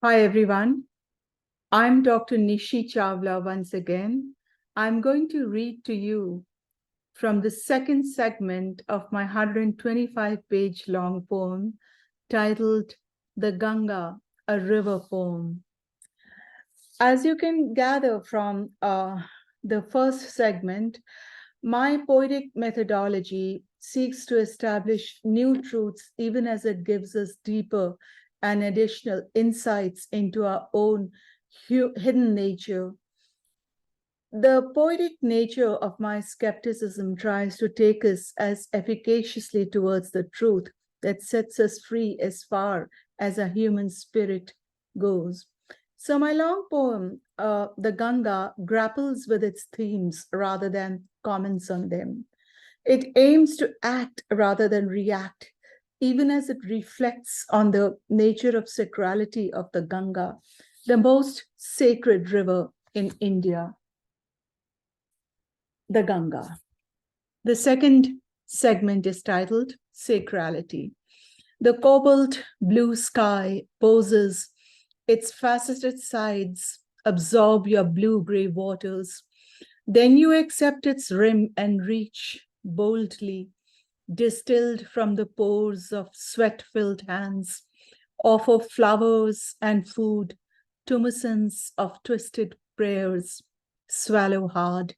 Hi, everyone. I'm Dr. Nishi Chawla once again. I'm going to read to you from the second segment of my 125-page long poem titled The Ganga, a River Poem. As you can gather from the first segment, my poetic methodology seeks to establish new truths even as it gives us deeper and additional insights into our own hidden nature. The poetic nature of my skepticism tries to take us as efficaciously towards the truth that sets us free as far as a human spirit goes. So my long poem, The Ganga, grapples with its themes rather than comments on them. It aims to act rather than react, even as it reflects on the nature of sacrality of the Ganga, the most sacred river in India, the Ganga. The second segment is titled Sacrality. The cobalt blue sky poses its faceted sides, absorb your blue-gray waters. Then you accept its rim and reach boldly, distilled from the pores of sweat-filled hands, offer flowers and food, tumescence of twisted prayers, swallow hard.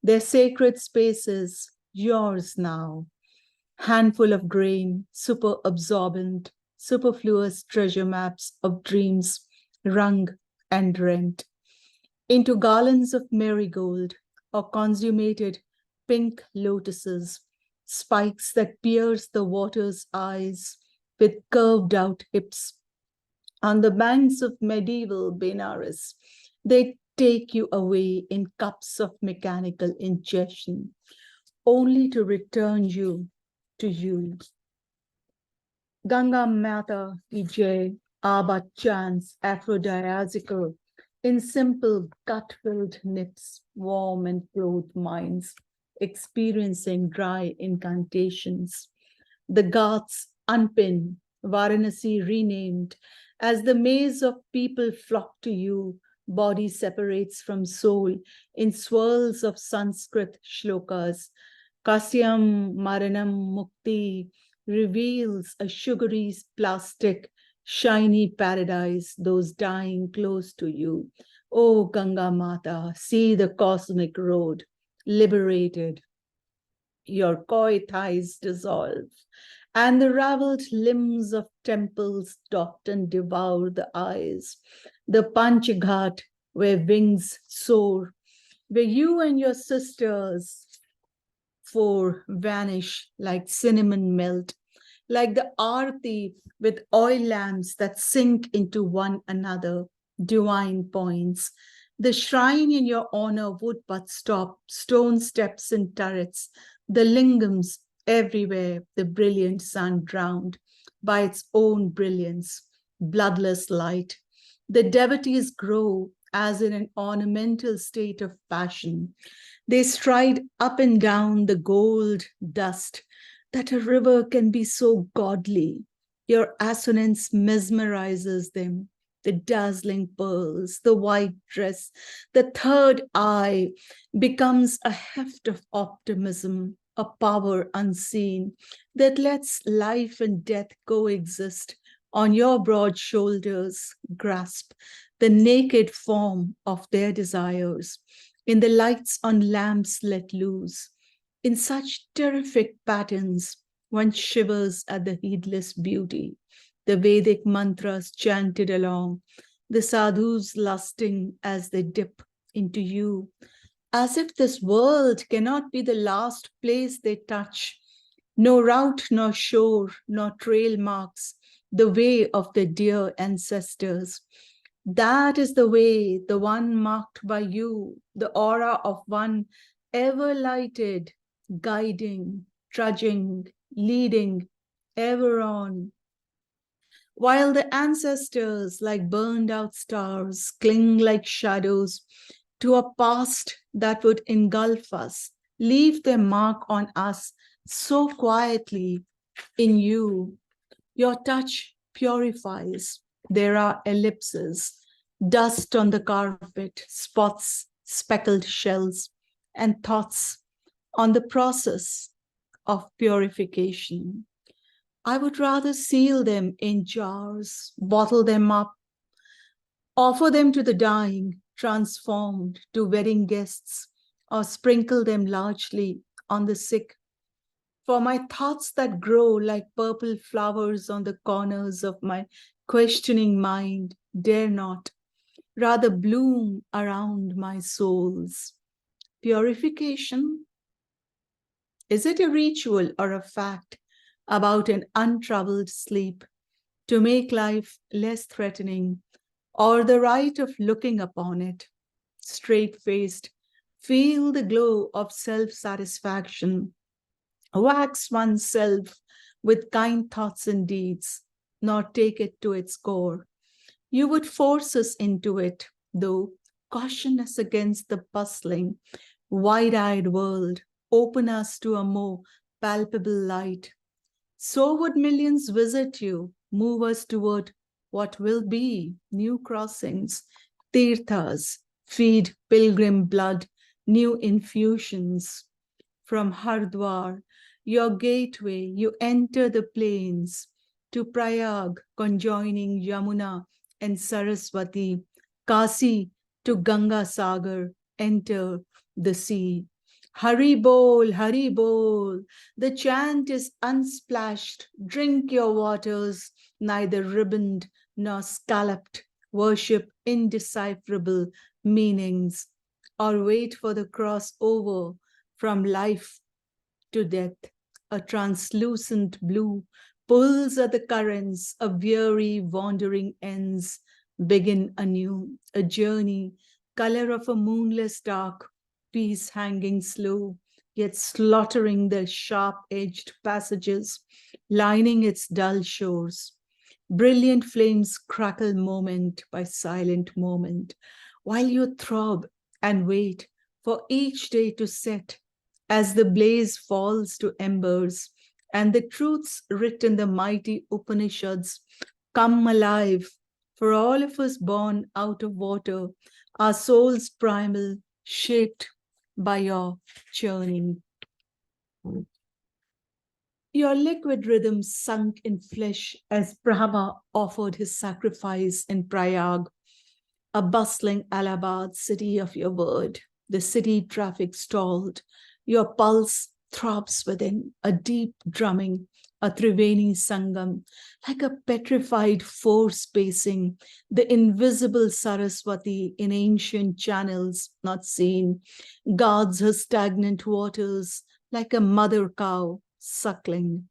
Their sacred spaces, yours now. Handful of grain, super absorbent, superfluous treasure maps of dreams, wrung and rent. Into garlands of marigold or consummated pink lotuses, spikes that pierce the water's eyes with curved out hips. On the banks of medieval Benares, they take you away in cups of mechanical ingestion, only to return you to you. Ganga Mata ki jai, Abba chants aphrodisiacal, in simple gut-filled nips, warm and clothed minds, experiencing dry incantations. The Ghats unpin, Varanasi renamed, as the maze of people flock to you, body separates from soul in swirls of Sanskrit shlokas. Kasyam Maranam Mukti reveals a sugary plastic, shiny paradise, those dying close to you. Oh, Ganga Mata, see the cosmic road, liberated. Your coy thighs dissolve, and the raveled limbs of temples dot and devour the eyes. The Panchghat, where wings soar, where you and your sisters four vanish like cinnamon melt, like the arti with oil lamps that sink into one another, divine points. The shrine in your honor would but stop, stone steps and turrets, the lingams everywhere, the brilliant sun drowned by its own brilliance, bloodless light. The devotees grow as in an ornamental state of passion. They stride up and down the gold dust that a river can be so godly. Your assonance mesmerizes them. The dazzling pearls, the white dress, the third eye becomes a heft of optimism, a power unseen that lets life and death coexist. On your broad shoulders, grasp the naked form of their desires. In the lights on lamps let loose, in such terrific patterns, one shivers at the heedless beauty, the Vedic mantras chanted along, the sadhus lusting as they dip into you, as if this world cannot be the last place they touch. No route, nor shore, nor trail marks the way of their dear ancestors. That is the way, the one marked by you, the aura of one ever lighted, guiding, trudging, leading, ever on. While the ancestors, like burned out stars, cling like shadows to a past that would engulf us, leave their mark on us so quietly in you. Your touch purifies, There are ellipses, dust on the carpet, spots, speckled shells, and thoughts on the process of purification. I would rather seal them in jars, bottle them up, offer them to the dying, transformed to wedding guests, or sprinkle them largely on the sick. For my thoughts that grow like purple flowers on the corners of my questioning mind dare not, rather bloom around my souls. Purification? Is it a ritual or a fact about an untroubled sleep to make life less threatening, or the right of looking upon it, straight-faced, feel the glow of self-satisfaction, wax oneself with kind thoughts and deeds, nor take it to its core? You would force us into it, though, caution us against the bustling, wide-eyed world, open us to a more palpable light. So would millions visit you, move us toward what will be new crossings, tirthas, feed pilgrim blood, new infusions. From Hardwar, your gateway, you enter the plains to Prayag, conjoining Yamuna and Saraswati, Kasi to Ganga Sagar, enter the sea. Hari bol, the chant is unsplashed. Drink your waters, neither ribboned nor scalloped. Worship indecipherable meanings, or wait for the crossover from life to death. A translucent blue pulls at the currents, a weary wandering ends, begin anew, a journey, color of a moonless dark, peace hanging slow, yet slaughtering the sharp-edged passages, lining its dull shores. Brilliant flames crackle moment by silent moment, while you throb and wait for each day to set as the blaze falls to embers and the truths written in the mighty Upanishads come alive. For all of us born out of water, our souls primal, shaped by your churning. Your liquid rhythm sunk in flesh as Brahma offered his sacrifice in Prayag, a bustling Allahabad city of your word. The city traffic stalled. Your pulse throbs within, a deep drumming, a Triveni Sangam, like a petrified force pacing, the invisible Saraswati in ancient channels not seen, guards her stagnant waters like a mother cow suckling.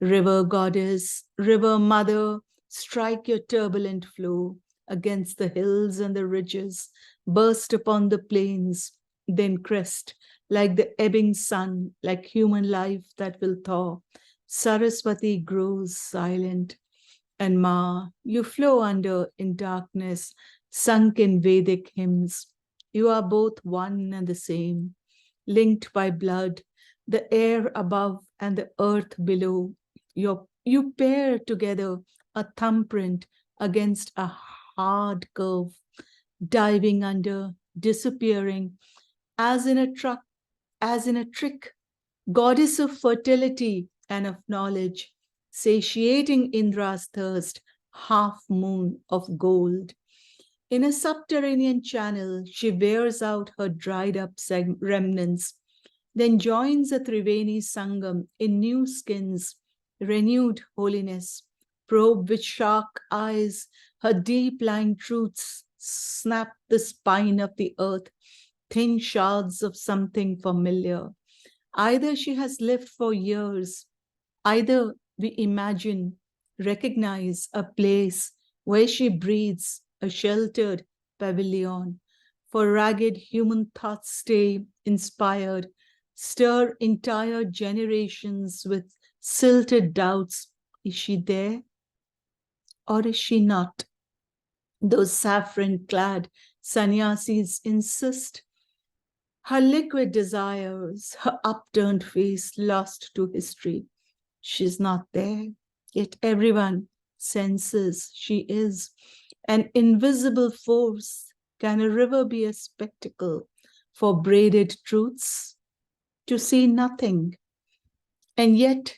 River goddess, river mother, strike your turbulent flow against the hills and the ridges, burst upon the plains, then crest like the ebbing sun, like human life that will thaw. Saraswati grows silent, and Ma, you flow under in darkness, sunk in Vedic hymns. You are both one and the same, linked by blood, the air above and the earth below. You pair together a thumbprint against a hard curve, diving under, disappearing, as in a truck, as in a trick, goddess of fertility and of knowledge, satiating Indra's thirst, half moon of gold. In a subterranean channel, she wears out her dried up remnants, then joins a Triveni Sangam in new skins, renewed holiness, probe with shark eyes, her deep-lying truths snap the spine of the earth, thin shards of something familiar. Either she has lived for years, either we imagine, recognize a place where she breathes, a sheltered pavilion. For ragged human thoughts stay inspired, stir entire generations with silted doubts. Is she there or is she not? Those saffron-clad sannyasis insist. Her liquid desires, her upturned face lost to history. She's not there, yet everyone senses she is an invisible force. Can a river be a spectacle for braided truths? To see nothing, and yet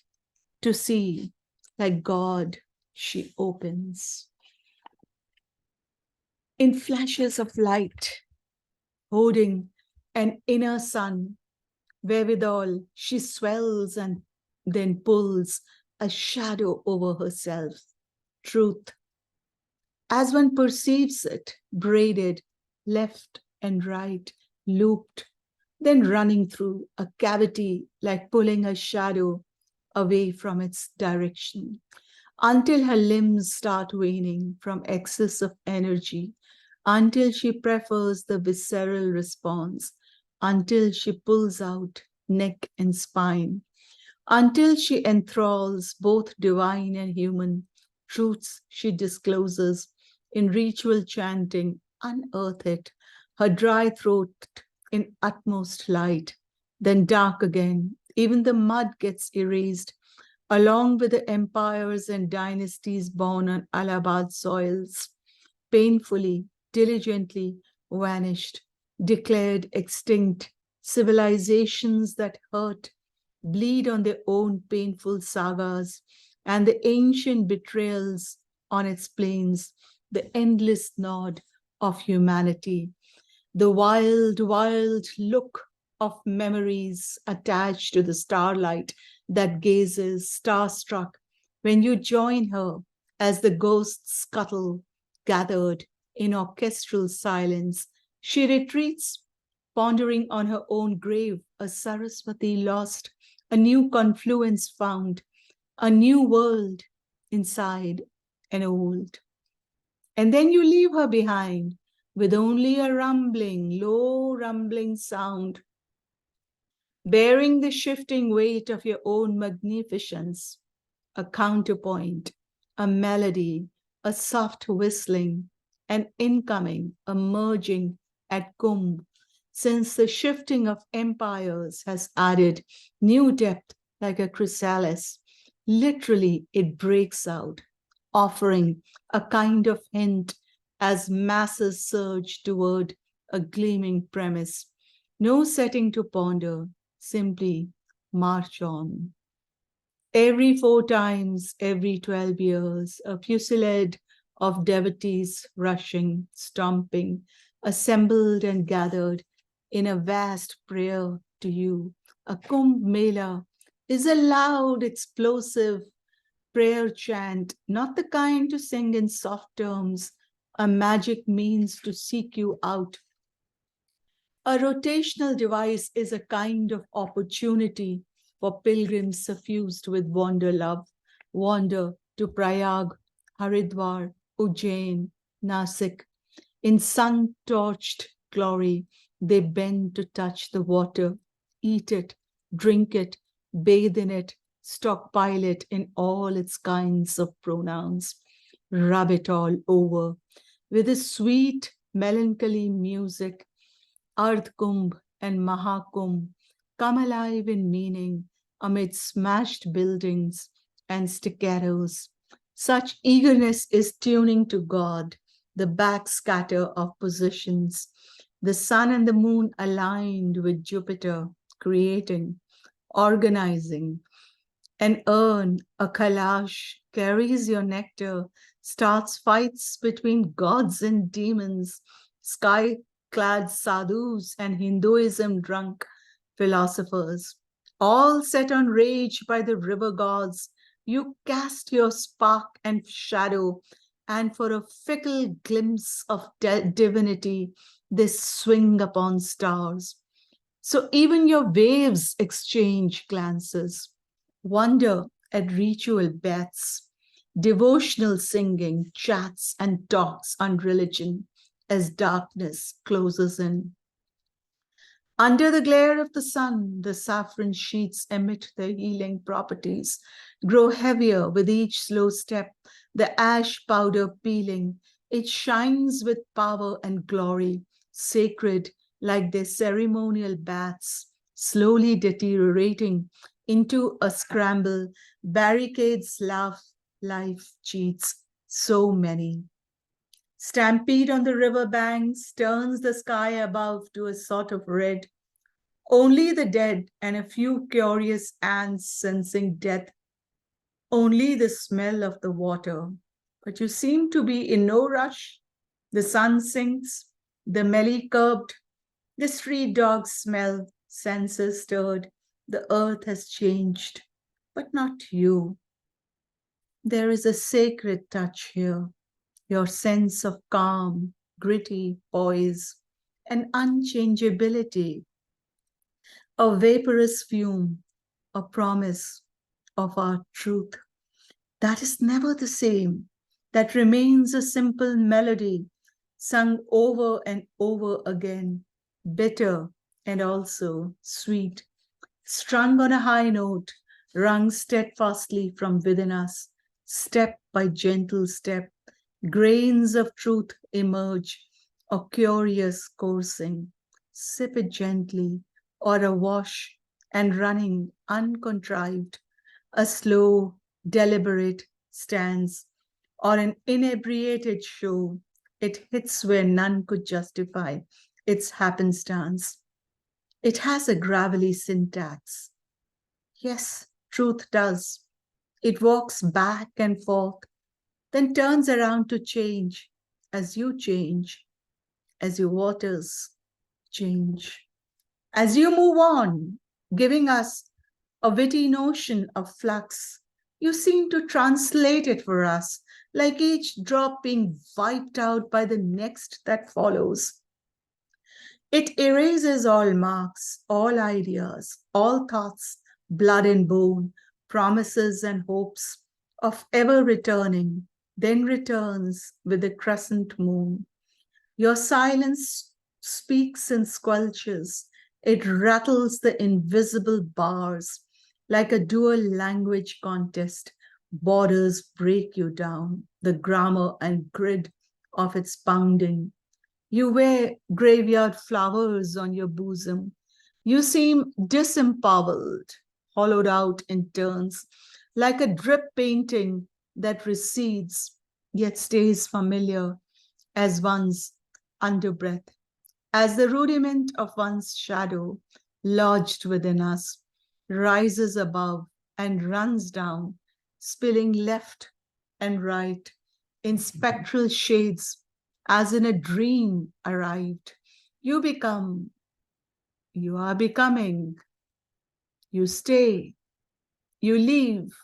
to see like God she opens. In flashes of light, holding an inner sun, wherewithal she swells and then pulls a shadow over herself. Truth, as one perceives it, braided left and right, looped, then running through a cavity like pulling a shadow away from its direction, until her limbs start waning from excess of energy, until she prefers the visceral response, until she pulls out neck and spine, until she enthralls both divine and human truths she discloses in ritual chanting, unearth it, her dry throat in utmost light, then dark again. Even the mud gets erased, along with the empires and dynasties born on Allahabad soils, painfully, diligently vanished, declared extinct, civilizations that hurt, bleed on their own painful sagas, and the ancient betrayals on its plains, the endless nod of humanity, the wild, wild look of memories attached to the starlight that gazes starstruck when you join her as the ghosts scuttle, gathered in orchestral silence. She retreats, pondering on her own grave, a Saraswati lost, a new confluence found, a new world inside an old. And then you leave her behind with only a rumbling, low rumbling sound, bearing the shifting weight of your own magnificence, a counterpoint, a melody, a soft whistling, an incoming, a merging at Kumbh, since the shifting of empires has added new depth like a chrysalis. Literally, it breaks out, offering a kind of hint as masses surge toward a gleaming premise. No setting to ponder, simply march on. Every 4 times, every 12 years, a fusillade of devotees rushing, stomping, assembled and gathered in a vast prayer to you. A Kumbh Mela is a loud, explosive prayer chant, not the kind to sing in soft terms, a magic means to seek you out. A rotational device is a kind of opportunity for pilgrims suffused with wander love, wander to Prayag, Haridwar, Ujjain, Nasik. In sun-torched glory, they bend to touch the water, eat it, drink it, bathe in it, stockpile it in all its kinds of pronouns, rub it all over with a sweet, melancholy music. Ardh Kumbh and Mahakumbh come alive in meaning amid smashed buildings and staccatos. Such eagerness is tuning to God, the backscatter of positions, the sun and the moon aligned with Jupiter, creating, organizing. An urn, a kalash, carries your nectar, starts fights between gods and demons, sky-clad sadhus and Hinduism drunk philosophers, all set on rage by the river gods. You cast your spark and shadow, and for a fickle glimpse of divinity, they swing upon stars. So even your waves exchange glances, wonder at ritual baths, devotional singing, chats, and talks on religion as darkness closes in. Under the glare of the sun, the saffron sheets emit their healing properties, grow heavier with each slow step, the ash powder peeling. It shines with power and glory, sacred like their ceremonial baths, slowly deteriorating into a scramble. Barricades laugh life cheats so many. Stampede on the riverbanks turns the sky above to a sort of red. Only the dead and a few curious ants sensing death. Only the smell of the water. But you seem to be in no rush. The sun sinks, the melee curbed, the street dogs smell, senses stirred, the earth has changed, but not you. There is a sacred touch here, your sense of calm, gritty poise, and unchangeability, a vaporous fume, a promise of our truth. That is never the same, that remains a simple melody, sung over and over again, bitter and also sweet, strung on a high note, rung steadfastly from within us, step by gentle step, grains of truth emerge, a curious coursing. Sip it gently, or awash and running uncontrived, a slow, deliberate stance, or an inebriated show. It hits where none could justify its happenstance. It has a gravelly syntax. Yes, truth does. It walks back and forth, then turns around to change as you change, as your waters change. As you move on, giving us a witty notion of flux, you seem to translate it for us, like each drop being wiped out by the next that follows. It erases all marks, all ideas, all thoughts, blood and bone, promises and hopes of ever returning, then returns with the crescent moon. Your silence speaks and squelches. It rattles the invisible bars like a dual language contest. Borders break you down, the grammar and grid of its pounding. You wear graveyard flowers on your bosom. You seem disempowered, hollowed out in turns, like a drip painting that recedes yet stays familiar as one's underbreath, as the rudiment of one's shadow lodged within us rises above and runs down, spilling left and right in spectral shades as in a dream arrived. You become, you are becoming, you stay, you leave,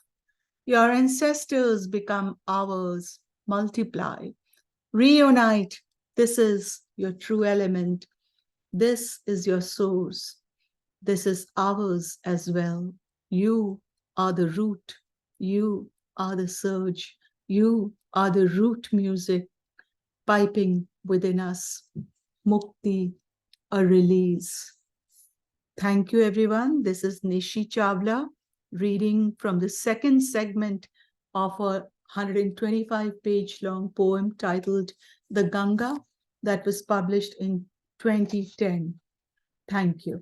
your ancestors become ours, multiply, reunite. This is your true element. This is your source. This is ours as well. You are the root. You are the surge. You are the root music piping within us. Mukti, a release. Thank you, everyone. This is Nishi Chawla reading from the second segment of a 125-page long poem titled The Ganga that was published in 2010. Thank you.